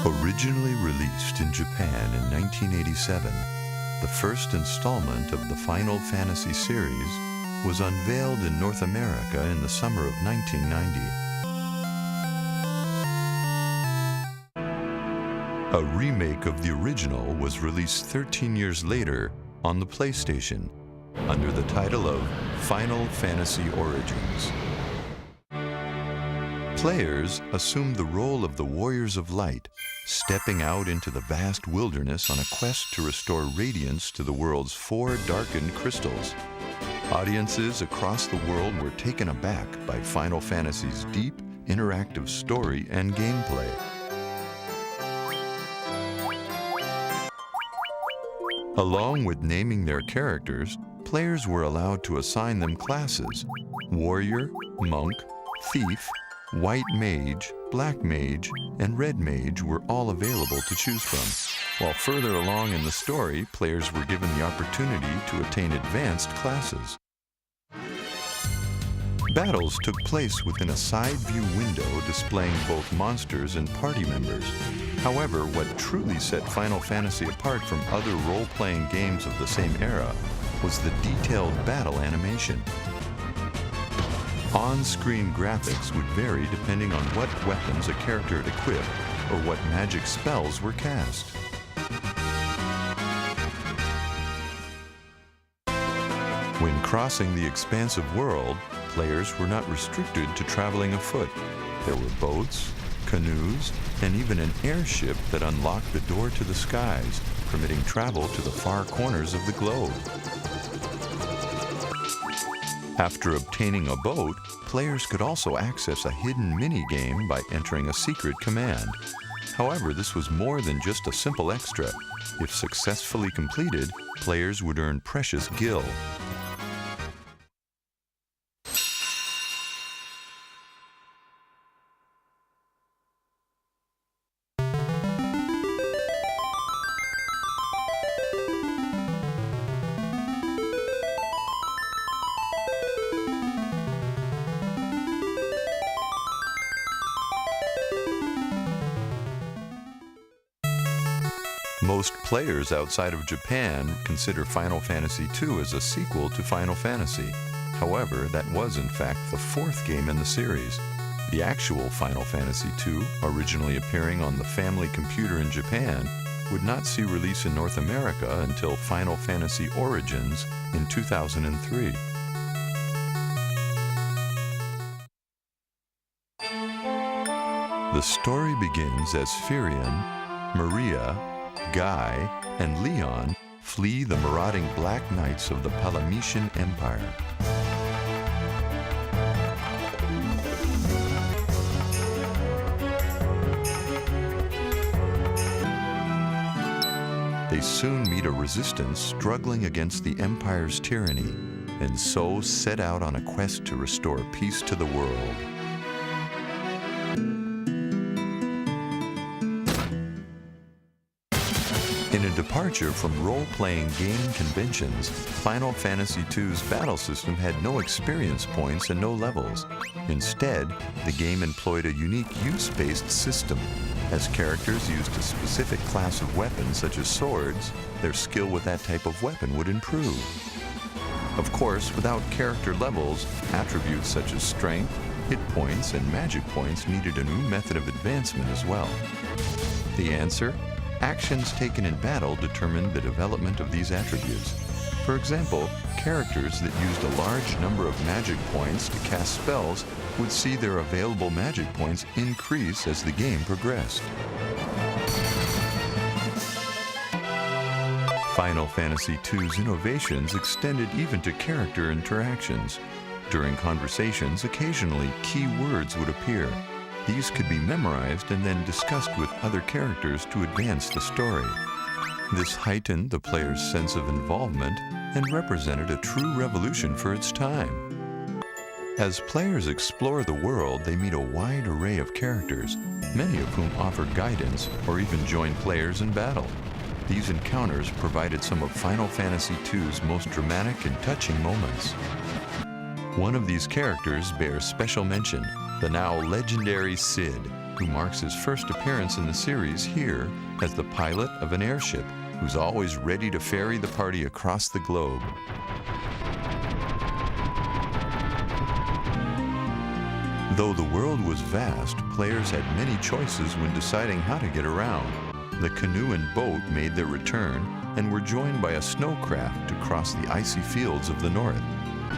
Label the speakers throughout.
Speaker 1: Originally released in Japan in 1987, the first installment of the Final Fantasy series was unveiled in North America in the summer of 1990. A remake of the original was released 13 years later on the PlayStation under the title of Final Fantasy Origins. Players assumed the role of the Warriors of Light, stepping out into the vast wilderness on a quest to restore radiance to the world's 4 darkened crystals. Audiences across the world were taken aback by Final Fantasy's deep, interactive story and gameplay. Along with naming their characters, players were allowed to assign them classes: warrior, monk, thief, white mage, black mage, and red mage were all available to choose from. While further along in the story, players were given the opportunity to attain advanced classes. Battles took place within a side view window displaying both monsters and party members. However, what truly set Final Fantasy apart from other role-playing games of the same era was the detailed battle animation. On-screen graphics would vary depending on what weapons a character had equipped or what magic spells were cast. When crossing the expansive world, players were not restricted to traveling afoot. There were boats, canoes, and even an airship that unlocked the door to the skies, permitting travel to the far corners of the globe. After obtaining a boat, players could also access a hidden mini-game by entering a secret command. However, this was more than just a simple extra. If successfully completed, players would earn precious gil. Most players outside of Japan consider Final Fantasy II as a sequel to Final Fantasy. However, that was in fact the 4th game in the series. The actual Final Fantasy II, originally appearing on the family computer in Japan, would not see release in North America until Final Fantasy Origins in 2003. The story begins as Firion, Maria, Guy, and Leon flee the marauding Black Knights of the Palametian Empire. They soon meet a resistance struggling against the Empire's tyranny, and so set out on a quest to restore peace to the world. In a departure from role-playing game conventions, Final Fantasy II's battle system had no experience points and no levels. Instead, the game employed a unique use-based system. As characters used a specific class of weapons such as swords, their skill with that type of weapon would improve. Of course, without character levels, attributes such as strength, hit points, and magic points needed a new method of advancement as well. The answer? Actions taken in battle determined the development of these attributes. For example, characters that used a large number of magic points to cast spells would see their available magic points increase as the game progressed. Final Fantasy II's innovations extended even to character interactions. During conversations, occasionally key words would appear. These could be memorized and then discussed with other characters to advance the story. This heightened the player's sense of involvement and represented a true revolution for its time. As players explore the world, they meet a wide array of characters, many of whom offer guidance or even join players in battle. These encounters provided some of Final Fantasy II's most dramatic and touching moments. One of these characters bears special mention: the now legendary Cid, who marks his first appearance in the series here as the pilot of an airship who's always ready to ferry the party across the globe. Though the world was vast, players had many choices when deciding how to get around. The canoe and boat made their return and were joined by a snowcraft to cross the icy fields of the north.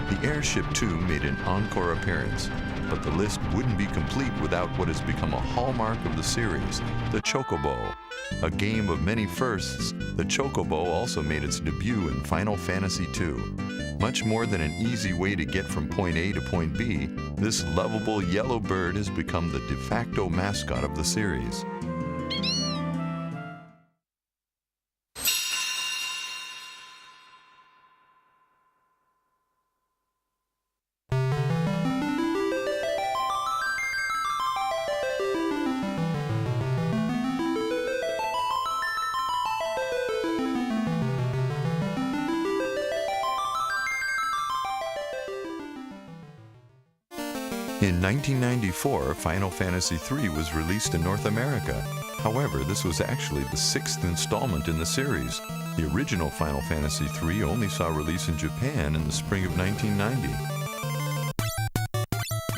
Speaker 1: The airship too made an encore appearance, but the list wouldn't be complete without what has become a hallmark of the series, the Chocobo. A game of many firsts, the Chocobo also made its debut in Final Fantasy II. Much more than an easy way to get from point A to point B, this lovable yellow bird has become the de facto mascot of the series. In 1994, Final Fantasy III was released in North America. However, this was actually the 6th installment in the series. The original Final Fantasy III only saw release in Japan in the spring of 1990.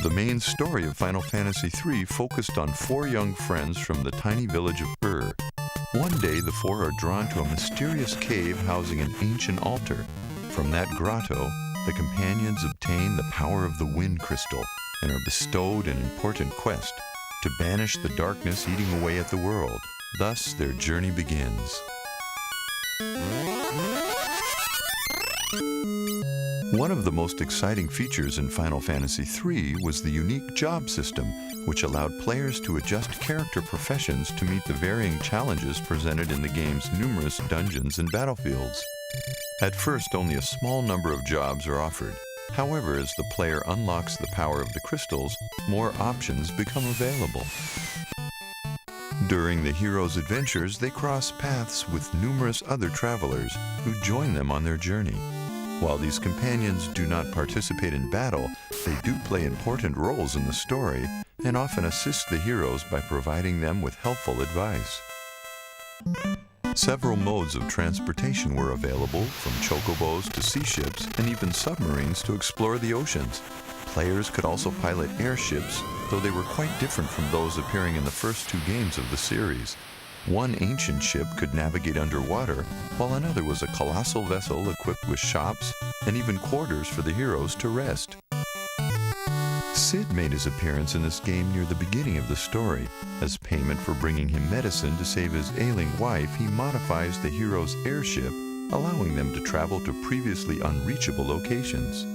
Speaker 1: The main story of Final Fantasy III focused on 4 young friends from the tiny village of Ur. One day, the 4 are drawn to a mysterious cave housing an ancient altar. From that grotto, the companions obtain the power of the Wind Crystal and are bestowed an important quest to banish the darkness eating away at the world. Thus, their journey begins. One of the most exciting features in Final Fantasy III was the unique job system, which allowed players to adjust character professions to meet the varying challenges presented in the game's numerous dungeons and battlefields. At first, only a small number of jobs are offered. However, as the player unlocks the power of the crystals, more options become available. During the hero's adventures, they cross paths with numerous other travelers who join them on their journey. While these companions do not participate in battle, they do play important roles in the story and often assist the heroes by providing them with helpful advice. Several modes of transportation were available, from chocobos to sea ships and even submarines to explore the oceans. Players could also pilot airships, though they were quite different from those appearing in the first 2 games of the series. One ancient ship could navigate underwater, while another was a colossal vessel equipped with shops and even quarters for the heroes to rest. Cid made his appearance in this game near the beginning of the story. As payment for bringing him medicine to save his ailing wife, he modifies the hero's airship, allowing them to travel to previously unreachable locations.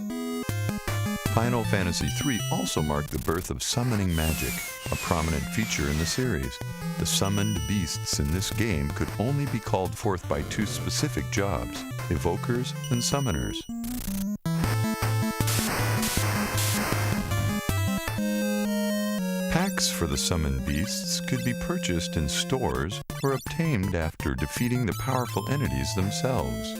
Speaker 1: Final Fantasy III also marked the birth of summoning magic, a prominent feature in the series. The summoned beasts in this game could only be called forth by 2 specific jobs, evokers and summoners. Packs for the summoned beasts could be purchased in stores or obtained after defeating the powerful entities themselves.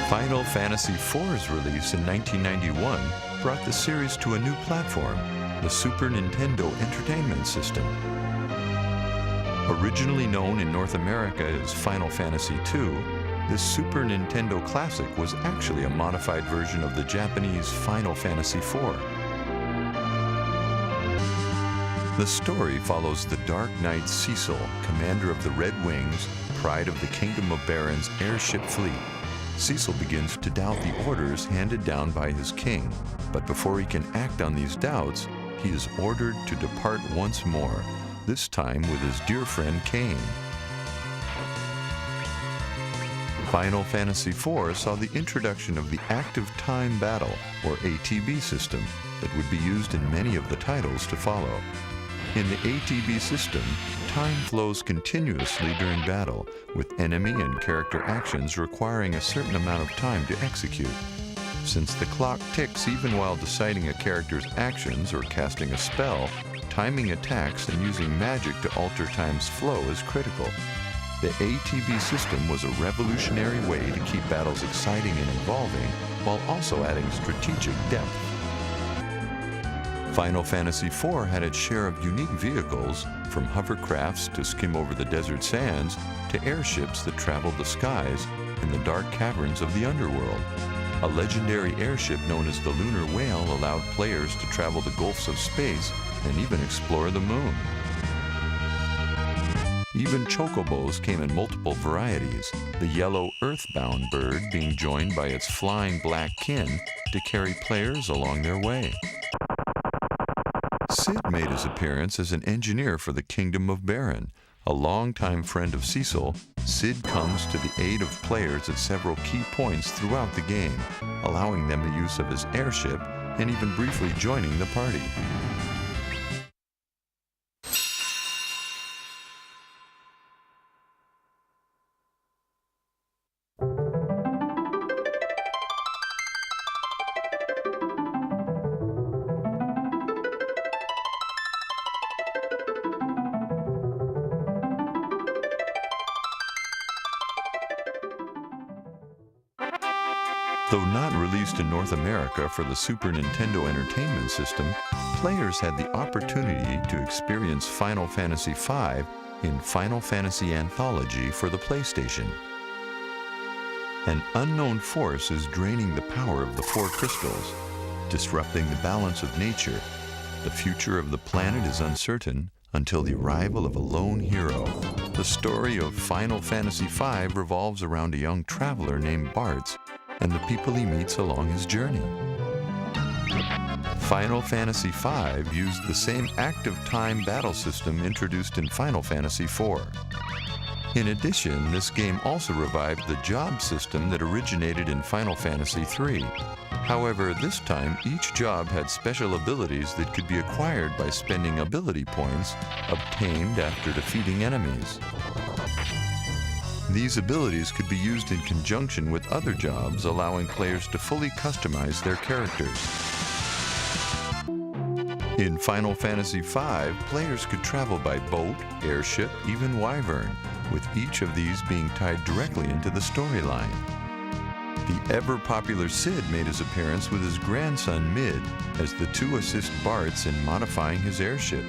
Speaker 1: Final Fantasy IV's release in 1991 brought the series to a new platform, the Super Nintendo Entertainment System. Originally known in North America as Final Fantasy II, this Super Nintendo classic was actually a modified version of the Japanese Final Fantasy IV. The story follows the Dark Knight Cecil, commander of the Red Wings, pride of the Kingdom of Baron's airship fleet. Cecil begins to doubt the orders handed down by his king, but before he can act on these doubts, he is ordered to depart once more, this time with his dear friend Kain. Final Fantasy IV saw the introduction of the Active Time Battle, or ATB system, that would be used in many of the titles to follow. In the ATB system, time flows continuously during battle, with enemy and character actions requiring a certain amount of time to execute. Since the clock ticks even while deciding a character's actions or casting a spell, timing attacks and using magic to alter time's flow is critical. The ATB system was a revolutionary way to keep battles exciting and involving, while also adding strategic depth. Final Fantasy IV had its share of unique vehicles, from hovercrafts to skim over the desert sands, to airships that traveled the skies in the dark caverns of the underworld. A legendary airship known as the Lunar Whale allowed players to travel the gulfs of space and even explore the moon. Even chocobos came in multiple varieties, the yellow earthbound bird being joined by its flying black kin to carry players along their way. Cid made his appearance as an engineer for the Kingdom of Baron. A longtime friend of Cecil, Cid comes to the aid of players at several key points throughout the game, allowing them the use of his airship and even briefly joining the party. Though not released in North America for the Super Nintendo Entertainment System, players had the opportunity to experience Final Fantasy V in Final Fantasy Anthology for the PlayStation. An unknown force is draining the power of the four crystals, disrupting the balance of nature. The future of the planet is uncertain until the arrival of a lone hero. The story of Final Fantasy V revolves around a young traveler named Bartz and the people he meets along his journey. Final Fantasy V used the same active time battle system introduced in Final Fantasy IV. In addition, this game also revived the job system that originated in Final Fantasy III. However, this time each job had special abilities that could be acquired by spending ability points obtained after defeating enemies. These abilities could be used in conjunction with other jobs, allowing players to fully customize their characters. In Final Fantasy V, players could travel by boat, airship, even wyvern, with each of these being tied directly into the storyline. The ever-popular Cid made his appearance with his grandson Mid, as the two assist Bartz in modifying his airship.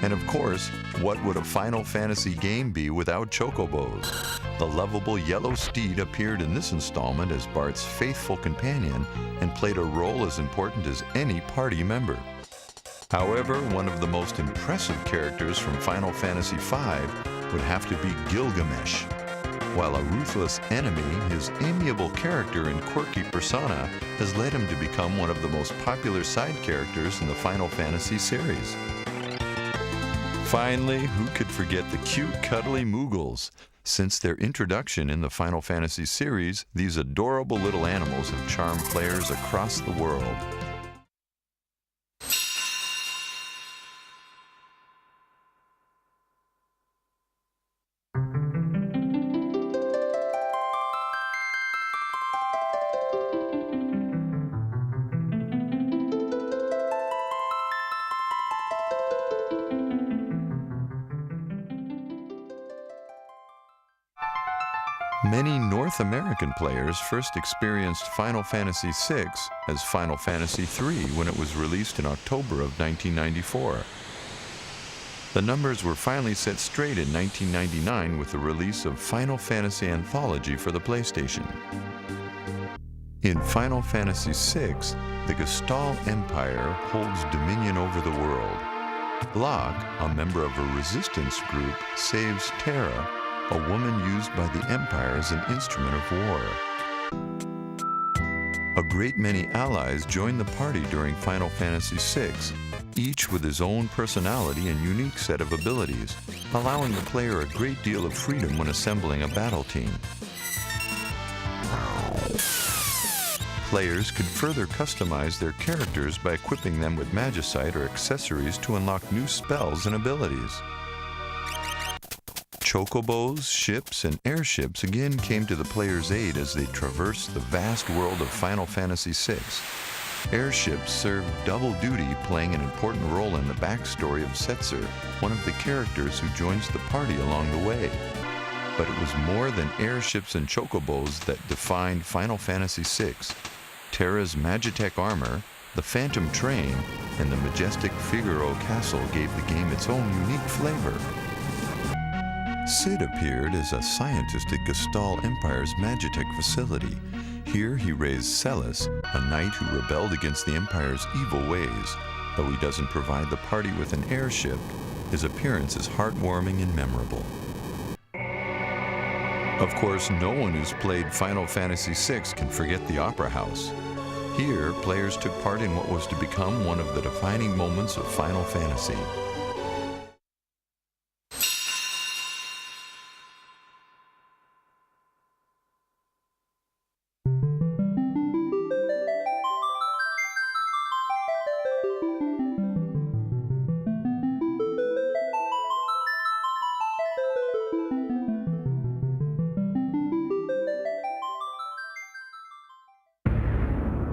Speaker 1: And of course, what would a Final Fantasy game be without chocobos? The lovable yellow steed appeared in this installment as Bart's faithful companion and played a role as important as any party member. However, one of the most impressive characters from Final Fantasy V would have to be Gilgamesh. While a ruthless enemy, his amiable character and quirky persona has led him to become one of the most popular side characters in the Final Fantasy series. Finally, who could forget the cute, cuddly Moogles? Since their introduction in the Final Fantasy series, these adorable little animals have charmed players across the world. Many North American players first experienced Final Fantasy VI as Final Fantasy III when it was released in October of 1994. The numbers were finally set straight in 1999 with the release of Final Fantasy Anthology for the PlayStation. In Final Fantasy VI, the Gestal Empire holds dominion over the world. Locke, a member of a resistance group, saves Terra, a woman used by the Empire as an instrument of war. A great many allies join the party during Final Fantasy VI, each with his own personality and unique set of abilities, allowing the player a great deal of freedom when assembling a battle team. Players could further customize their characters by equipping them with magicite or accessories to unlock new spells and abilities. Chocobos, ships, and airships again came to the player's aid as they traversed the vast world of Final Fantasy VI. Airships served double duty, playing an important role in the backstory of Setzer, one of the characters who joins the party along the way. But it was more than airships and chocobos that defined Final Fantasy VI. Terra's Magitech armor, the Phantom Train, and the majestic Figaro Castle gave the game its own unique flavor. Cid appeared as a scientist at Gestal Empire's Magitech facility. Here he raised Celes, a knight who rebelled against the Empire's evil ways. Though he doesn't provide the party with an airship, his appearance is heartwarming and memorable. Of course, no one who's played Final Fantasy VI can forget the Opera House. Here, players took part in what was to become one of the defining moments of Final Fantasy.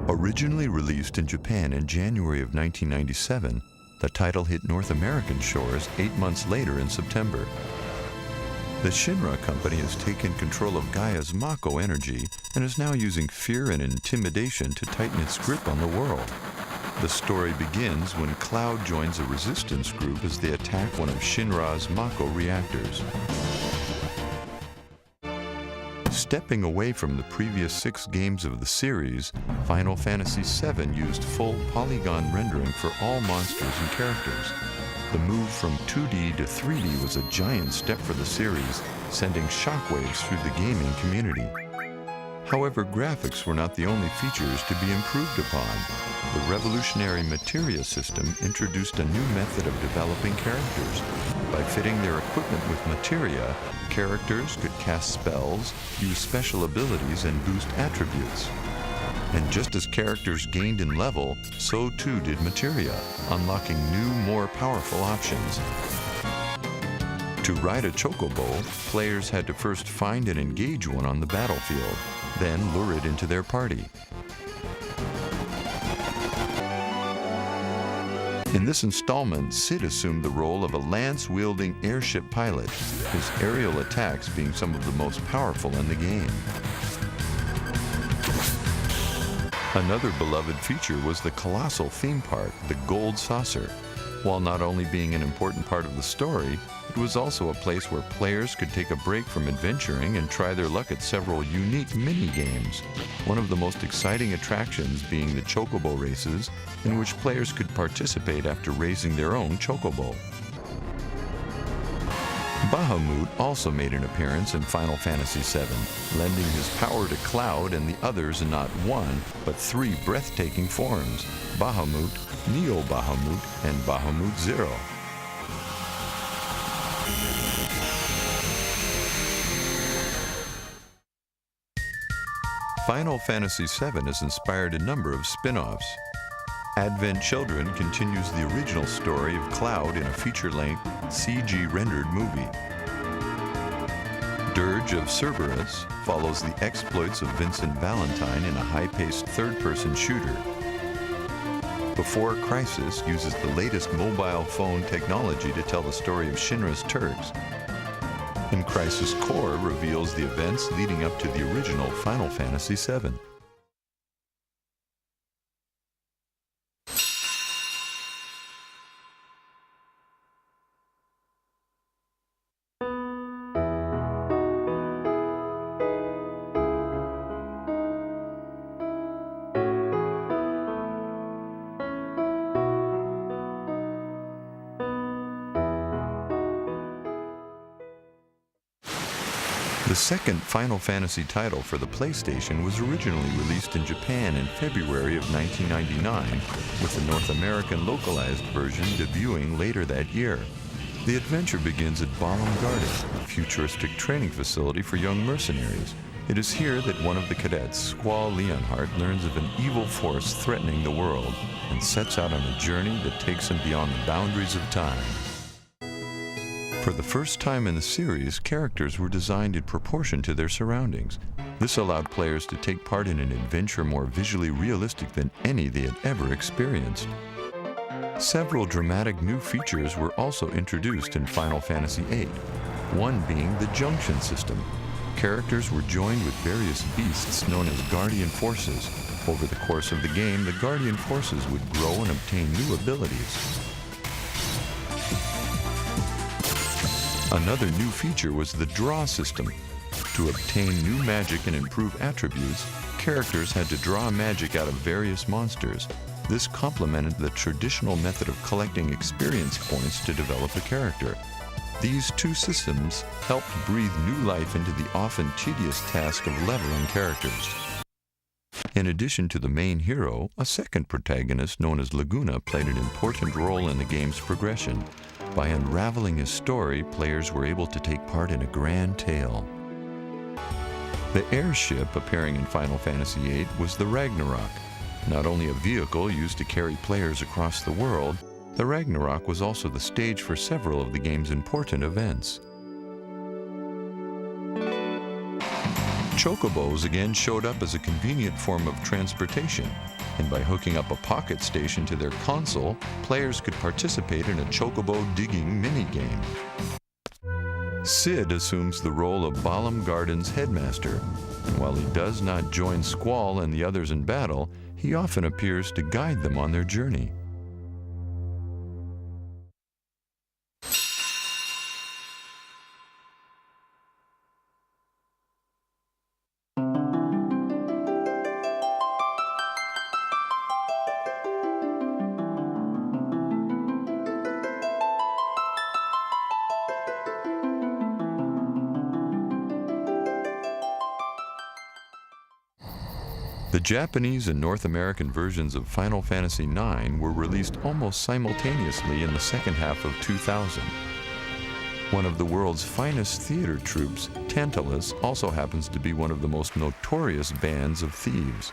Speaker 1: Originally released in Japan in January of 1997, the title hit North American shores 8 months later in September. The Shinra company has taken control of Gaia's Mako energy and is now using fear and intimidation to tighten its grip on the world. The story begins when Cloud joins a resistance group as they attack one of Shinra's Mako reactors. Stepping away from the previous 6 games of the series, Final Fantasy VII used full polygon rendering for all monsters and characters. The move from 2D to 3D was a giant step for the series, sending shockwaves through the gaming community. However, graphics were not the only features to be improved upon. The revolutionary Materia system introduced a new method of developing characters. By fitting their equipment with Materia, characters could cast spells, use special abilities, and boost attributes. And just as characters gained in level, so too did Materia, unlocking new, more powerful options. To ride a chocobo, players had to first find and engage one on the battlefield, then lure it into their party. In this installment, Cid assumed the role of a lance-wielding airship pilot, his aerial attacks being some of the most powerful in the game. Another beloved feature was the colossal theme park, the Gold Saucer. While not only being an important part of the story, it was also a place where players could take a break from adventuring and try their luck at several unique mini-games. One of the most exciting attractions being the chocobo races, in which players could participate after raising their own chocobo. Bahamut also made an appearance in Final Fantasy VII, lending his power to Cloud and the others in not 1, but 3 breathtaking forms: Bahamut, Neo Bahamut, and Bahamut Zero. Final Fantasy VII has inspired a number of spin-offs. Advent Children continues the original story of Cloud in a feature-length, CG-rendered movie. Dirge of Cerberus follows the exploits of Vincent Valentine in a high-paced third-person shooter. Before Crisis uses the latest mobile phone technology to tell the story of Shinra's Turks. And Crisis Core reveals the events leading up to the original Final Fantasy VII. The second Final Fantasy title for the PlayStation was originally released in Japan in February of 1999, with the North American localized version debuting later that year. The adventure begins at Balamb Garden, a futuristic training facility for young mercenaries. It is here that one of the cadets, Squall Leonhardt, learns of an evil force threatening the world and sets out on a journey that takes him beyond the boundaries of time. For the first time in the series, characters were designed in proportion to their surroundings. This allowed players to take part in an adventure more visually realistic than any they had ever experienced. Several dramatic new features were also introduced in Final Fantasy VIII, one being the Junction system. Characters were joined with various beasts known as Guardian Forces. Over the course of the game, the Guardian Forces would grow and obtain new abilities. Another new feature was the draw system. To obtain new magic and improve attributes, characters had to draw magic out of various monsters. This complemented the traditional method of collecting experience points to develop a character. These two systems helped breathe new life into the often tedious task of leveling characters. In addition to the main hero, a second protagonist known as Laguna played an important role in the game's progression. By unraveling his story, players were able to take part in a grand tale. The airship appearing in Final Fantasy VIII was the Ragnarok. Not only a vehicle used to carry players across the world, the Ragnarok was also the stage for several of the game's important events. Chocobos again showed up as a convenient form of transportation, and by hooking up a pocket station to their console, players could participate in a chocobo digging minigame. Cid assumes the role of Balamb Garden's headmaster, and while he does not join Squall and the others in battle, he often appears to guide them on their journey. The Japanese and North American versions of Final Fantasy IX were released almost simultaneously in the second half of 2000. One of the world's finest theater troupes, Tantalus, also happens to be one of the most notorious bands of thieves.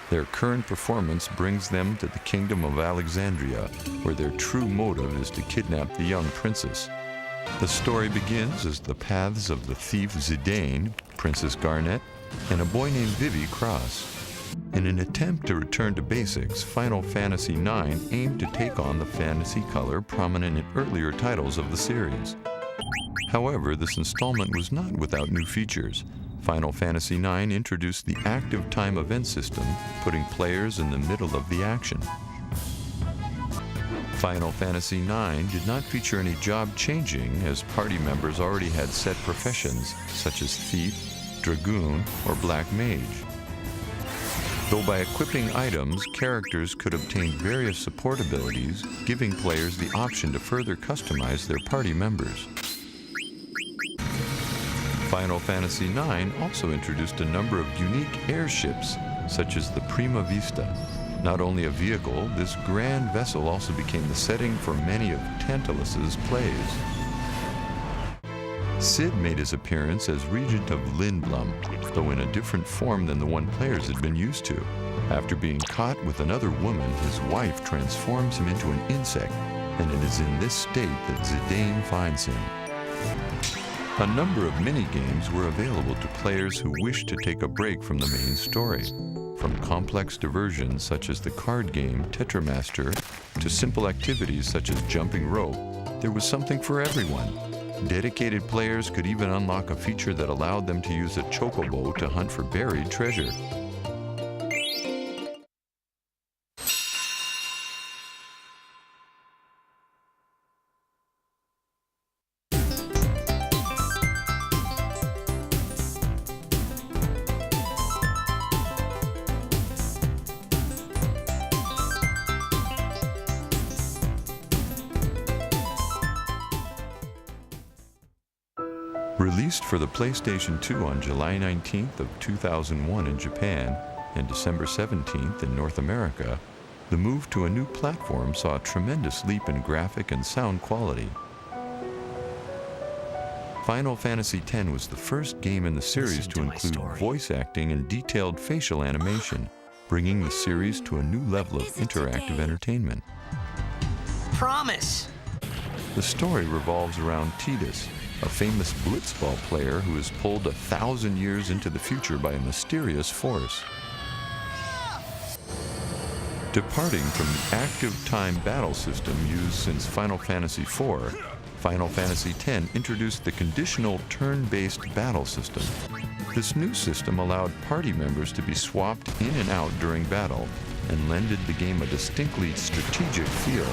Speaker 1: Their current performance brings them to the Kingdom of Alexandria, where their true motive is to kidnap the young princess. The story begins as the paths of the thief Zidane, Princess Garnet, and a boy named Vivi cross. In an attempt to return to basics, Final Fantasy IX aimed to take on the fantasy color prominent in earlier titles of the series. However, this installment was not without new features. Final Fantasy IX introduced the active time event system, putting players in the middle of the action. Final Fantasy IX did not feature any job changing, as party members already had set professions, such as thief, dragoon, or black mage. Though by equipping items, characters could obtain various support abilities, giving players the option to further customize their party members. Final Fantasy IX also introduced a number of unique airships, such as the Prima Vista. Not only a vehicle, this grand vessel also became the setting for many of Tantalus's plays. Cid made his appearance as Regent of Lindblum, though in a different form than the one players had been used to. After being caught with another woman, his wife transforms him into an insect, and it is in this state that Zidane finds him. A number of mini-games were available to players who wished to take a break from the main story. From complex diversions such as the card game Tetramaster to simple activities such as jumping rope, there was something for everyone. Dedicated players could even unlock a feature that allowed them to use a chocobo to hunt for buried treasure. Released for the PlayStation 2 on July 19th of 2001 in Japan and December 17th in North America, the move to a new platform saw a tremendous leap in graphic and sound quality. Final Fantasy X was the first game in the series to include voice acting and detailed facial animation, bringing the series to a new level of interactive entertainment.
Speaker 2: Promise!
Speaker 1: The story revolves around Tidus, a famous blitzball player who is pulled 1,000 years into the future by a mysterious force. Departing from the active time battle system used since Final Fantasy IV, Final Fantasy X introduced the conditional turn-based battle system. This new system allowed party members to be swapped in and out during battle and lended the game a distinctly strategic feel.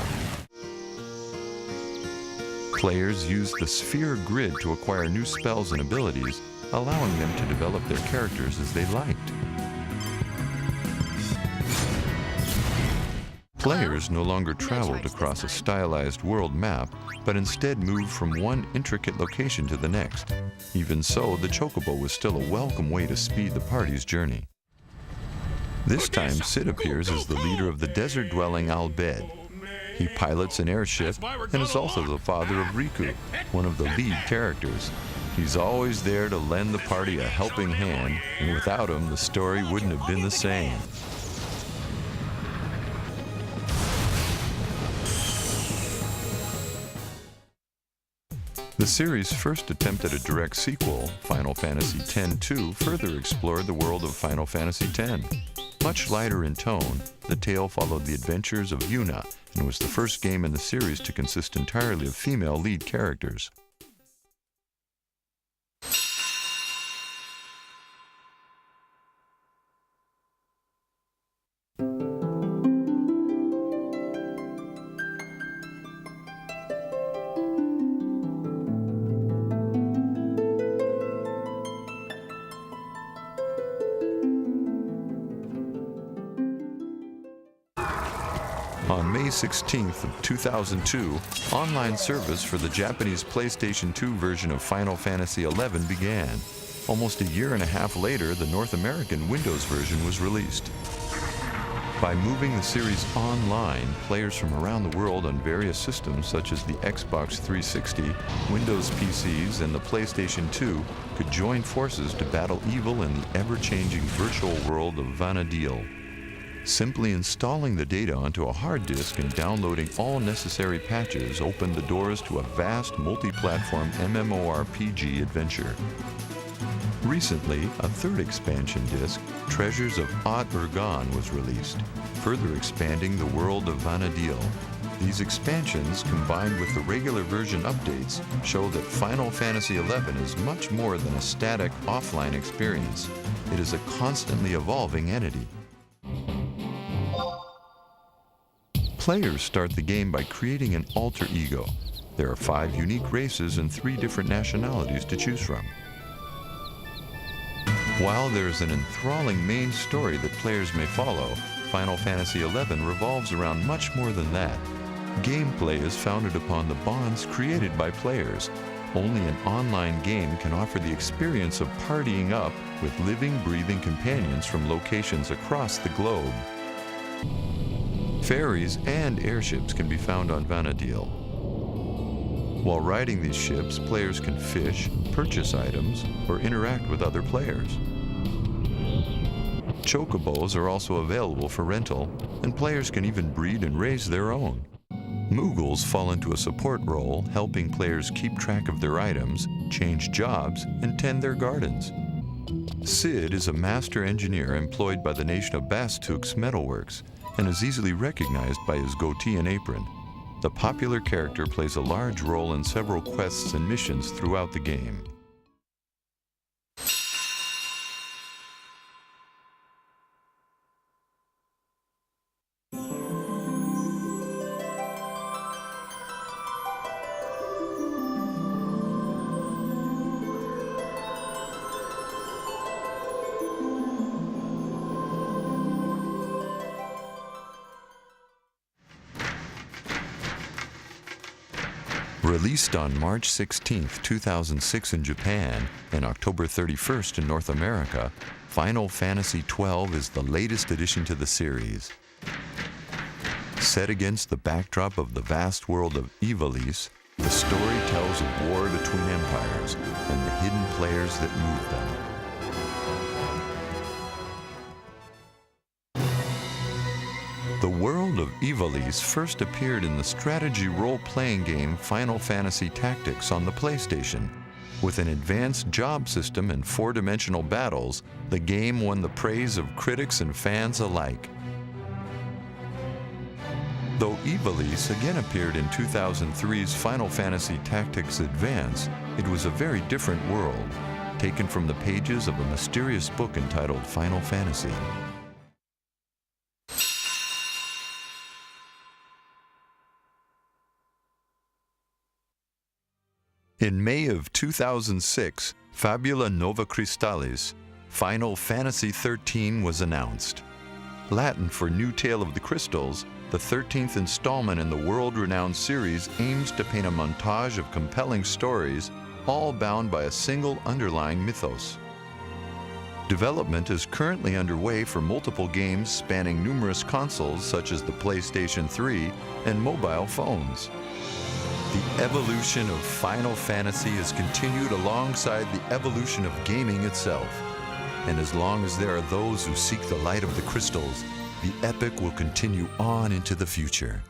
Speaker 1: Players used the sphere grid to acquire new spells and abilities, allowing them to develop their characters as they liked. Players no longer traveled across a stylized world map, but instead moved from one intricate location to the next. Even so, the Chocobo was still a welcome way to speed the party's journey. This time, Cid appears as the leader of the desert-dwelling Al Bhed. He pilots an airship and is also the father of Riku, one of the lead characters. He's always there to lend the party a helping hand, and without him, the story wouldn't have been the same. The series' first attempt at a direct sequel, Final Fantasy X-2, further explored the world of Final Fantasy X. Much lighter in tone, the tale followed the adventures of Yuna and was the first game in the series to consist entirely of female lead characters. On May 16th of 2002, online service for the Japanese PlayStation 2 version of Final Fantasy XI began. Almost a year and a half later, the North American Windows version was released. By moving the series online, players from around the world on various systems such as the Xbox 360, Windows PCs, and the PlayStation 2 could join forces to battle evil in the ever-changing virtual world of Vana'diel. Simply installing the data onto a hard disk and downloading all necessary patches opened the doors to a vast multi-platform MMORPG adventure. Recently, a third expansion disc, Treasures of Aht Urhgan, was released, further expanding the world of Vana'diel. These expansions, combined with the regular version updates, show that Final Fantasy XI is much more than a static offline experience. It is a constantly evolving entity. Players start the game by creating an alter ego. There are 5 unique races and 3 different nationalities to choose from. While there's an enthralling main story that players may follow, Final Fantasy XI revolves around much more than that. Gameplay is founded upon the bonds created by players. Only an online game can offer the experience of partying up with living, breathing companions from locations across the globe. Ferries and airships can be found on Vana'diel. While riding these ships, players can fish, purchase items, or interact with other players. Chocobos are also available for rental, and players can even breed and raise their own. Moogles fall into a support role, helping players keep track of their items, change jobs, and tend their gardens. Cid is a master engineer employed by the nation of Bastux Metalworks, and is easily recognized by his goatee and apron. The popular character plays a large role in several quests and missions throughout the game. Released on March 16, 2006 in Japan and October 31st in North America, Final Fantasy XII is the latest addition to the series. Set against the backdrop of the vast world of Ivalice, The story tells of war between empires and the hidden players that move them. The world of Ivalice first appeared in the strategy role-playing game Final Fantasy Tactics on the PlayStation. With an advanced job system and four-dimensional battles, the game won the praise of critics and fans alike. Though Ivalice again appeared in 2003's Final Fantasy Tactics Advance, it was a very different world, taken from the pages of a mysterious book entitled Final Fantasy. In May of 2006, Fabula Nova Crystallis, Final Fantasy XIII was announced. Latin for New Tale of the Crystals, the 13th installment in the world-renowned series aims to paint a montage of compelling stories, all bound by a single underlying mythos. Development is currently underway for multiple games spanning numerous consoles such as the PlayStation 3 and mobile phones. The evolution of Final Fantasy has continued alongside the evolution of gaming itself. And as long as there are those who seek the light of the crystals, the epic will continue on into the future.